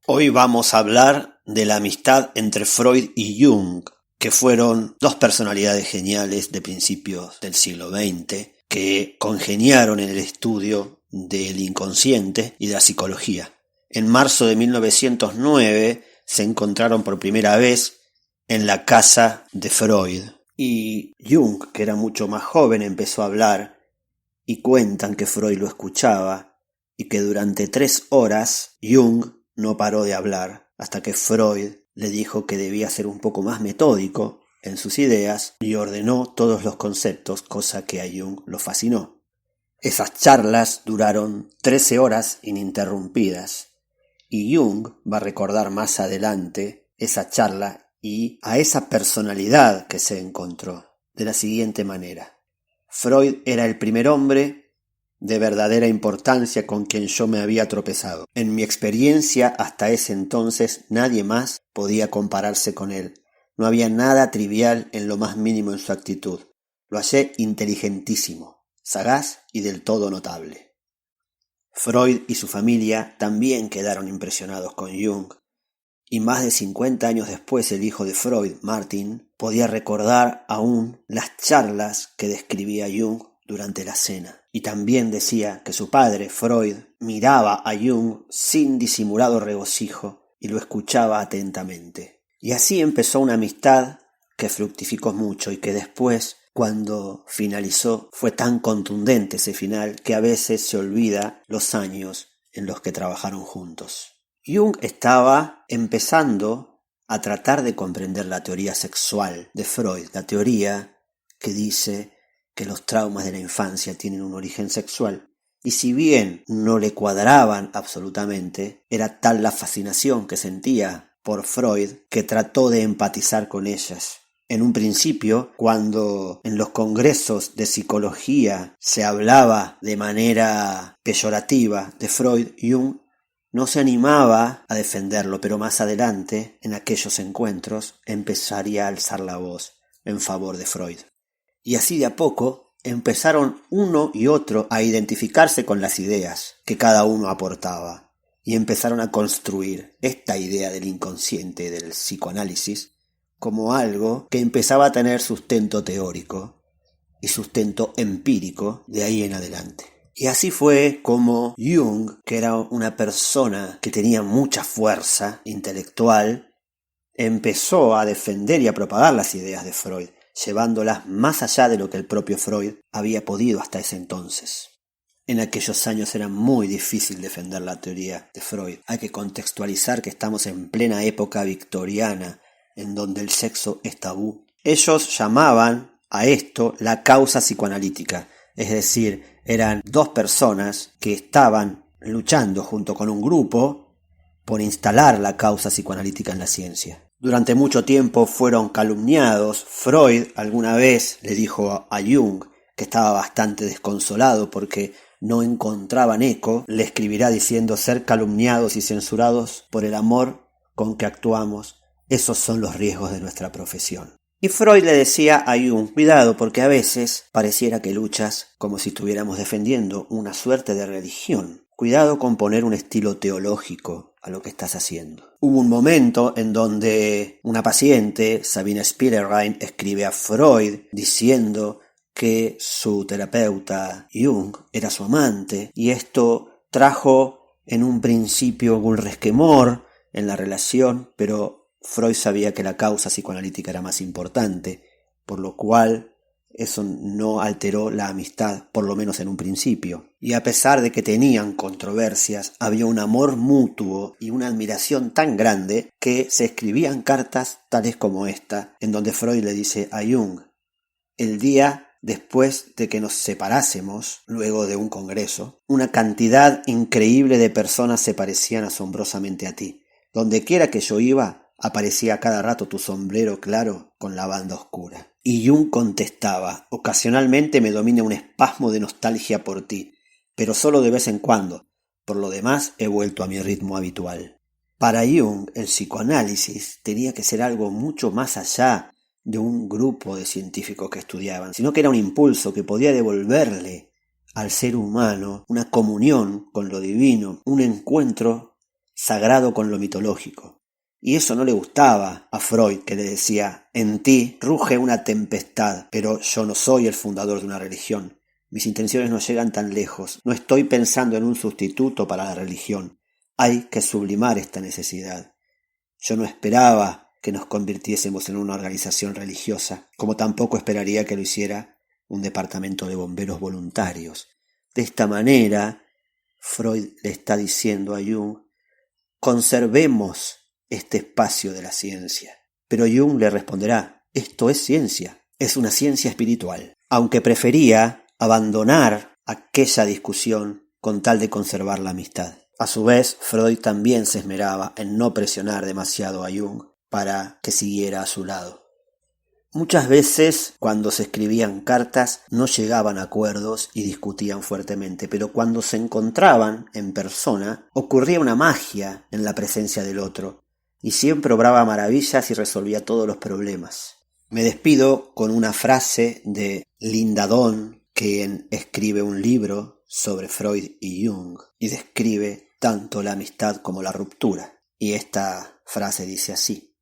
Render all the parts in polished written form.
Hoy vamos a hablar de la amistad entre Freud y Jung, que fueron dos personalidades geniales de principios del siglo XX, que congeniaron en el estudio del inconsciente y de la psicología. En marzo de 1909 se encontraron por primera vez en la casa de Freud, y Jung, que era mucho más joven, empezó a hablar, y cuentan que Freud lo escuchaba, y que durante 3 horas Jung no paró de hablar, hasta que Freud le dijo que debía ser un poco más metódico en sus ideas y ordenó todos los conceptos, cosa que a Jung lo fascinó. Esas charlas duraron 13 horas ininterrumpidas, y Jung va a recordar más adelante esa charla y a esa personalidad que se encontró de la siguiente manera: Freud era el primer hombre de verdadera importancia con quien yo me había tropezado. En mi experiencia hasta ese entonces nadie más podía compararse con él. No había nada trivial en lo más mínimo en su actitud. Lo hallé inteligentísimo, sagaz y del todo notable. Freud y su familia también quedaron impresionados con Jung, y más de 50 años después el hijo de Freud, Martin, podía recordar aún las charlas que describía Jung durante la cena. Y también decía que su padre, Freud, miraba a Jung sin disimulado regocijo y lo escuchaba atentamente. Y así empezó una amistad que fructificó mucho y que después, cuando finalizó, fue tan contundente ese final que a veces se olvida los años en los que trabajaron juntos. Jung estaba empezando a tratar de comprender la teoría sexual de Freud, la teoría que dice que los traumas de la infancia tienen un origen sexual, y si bien no le cuadraban absolutamente, era tal la fascinación que sentía por Freud que trató de empatizar con ellas. En un principio, cuando en los congresos de psicología se hablaba de manera peyorativa de Freud, Jung no se animaba a defenderlo, pero más adelante, en aquellos encuentros, empezaría a alzar la voz en favor de Freud. Y así de a poco empezaron uno y otro a identificarse con las ideas que cada uno aportaba, y empezaron a construir esta idea del inconsciente, del psicoanálisis, como algo que empezaba a tener sustento teórico y sustento empírico de ahí en adelante. Y así fue como Jung, que era una persona que tenía mucha fuerza intelectual, empezó a defender y a propagar las ideas de Freud, llevándolas más allá de lo que el propio Freud había podido hasta ese entonces. En aquellos años era muy difícil defender la teoría de Freud. Hay que contextualizar que estamos en plena época victoriana, en donde el sexo es tabú. Ellos llamaban a esto la causa psicoanalítica, es decir, eran dos personas que estaban luchando junto con un grupo por instalar la causa psicoanalítica en la ciencia. Durante mucho tiempo fueron calumniados. Freud alguna vez le dijo a Jung que estaba bastante desconsolado porque no encontraban eco. Le escribirá diciendo: ser calumniados y censurados por el amor con que actuamos, esos son los riesgos de nuestra profesión. Y Freud le decía a Jung: cuidado, porque a veces pareciera que luchas como si estuviéramos defendiendo una suerte de religión. Cuidado con poner un estilo teológico a lo que estás haciendo. Hubo un momento en donde una paciente, Sabine Spielrein, escribe a Freud diciendo que su terapeuta Jung era su amante, y esto trajo en un principio un resquemor en la relación, pero Freud sabía que la causa psicoanalítica era más importante, por lo cual eso no alteró la amistad, por lo menos en un principio. Y a pesar de que tenían controversias, había un amor mutuo y una admiración tan grande que se escribían cartas tales como esta, en donde Freud le dice a Jung: el día después de que nos separásemos, luego de un congreso, una cantidad increíble de personas se parecían asombrosamente a ti. Donde quiera que yo iba, aparecía cada rato tu sombrero claro con la banda oscura. Y Jung contestaba: ocasionalmente me domina un espasmo de nostalgia por ti, pero solo de vez en cuando. Por lo demás he vuelto a mi ritmo habitual. Para Jung, el psicoanálisis tenía que ser algo mucho más allá de un grupo de científicos que estudiaban, sino que era un impulso que podía devolverle al ser humano una comunión con lo divino, un encuentro sagrado con lo mitológico. Y eso no le gustaba a Freud, que le decía: en ti ruge una tempestad, pero yo no soy el fundador de una religión. Mis intenciones no llegan tan lejos. No estoy pensando en un sustituto para la religión. Hay que sublimar esta necesidad. Yo no esperaba que nos convirtiésemos en una organización religiosa, como tampoco esperaría que lo hiciera un departamento de bomberos voluntarios. De esta manera, Freud le está diciendo a Jung: conservemos este espacio de la ciencia. Pero Jung le responderá: esto es ciencia, es una ciencia espiritual, aunque prefería abandonar aquella discusión con tal de conservar la amistad. A su vez, Freud también se esmeraba en no presionar demasiado a Jung para que siguiera a su lado. Muchas veces, cuando se escribían cartas, no llegaban a acuerdos y discutían fuertemente, pero cuando se encontraban en persona, ocurría una magia en la presencia del otro, y siempre obraba maravillas y resolvía todos los problemas. Me despido con una frase de Linda Donn, quien escribe un libro sobre Freud y Jung, y describe tanto la amistad como la ruptura. Y esta frase dice así: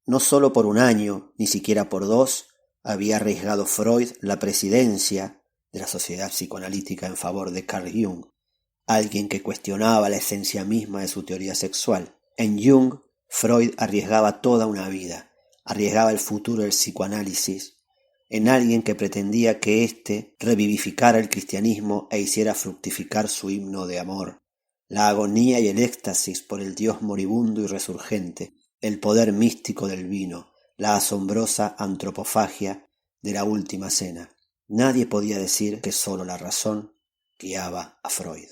no solo por un año, ni siquiera por 2, había arriesgado Freud la presidencia de la Sociedad Psicoanalítica en favor de Carl Jung, alguien que cuestionaba la esencia misma de su teoría sexual. En Jung, Freud arriesgaba toda una vida, arriesgaba el futuro del psicoanálisis, en alguien que pretendía que éste revivificara el cristianismo e hiciera fructificar su himno de amor, la agonía y el éxtasis por el Dios moribundo y resurgente, el poder místico del vino, la asombrosa antropofagia de la última cena. Nadie podía decir que solo la razón guiaba a Freud.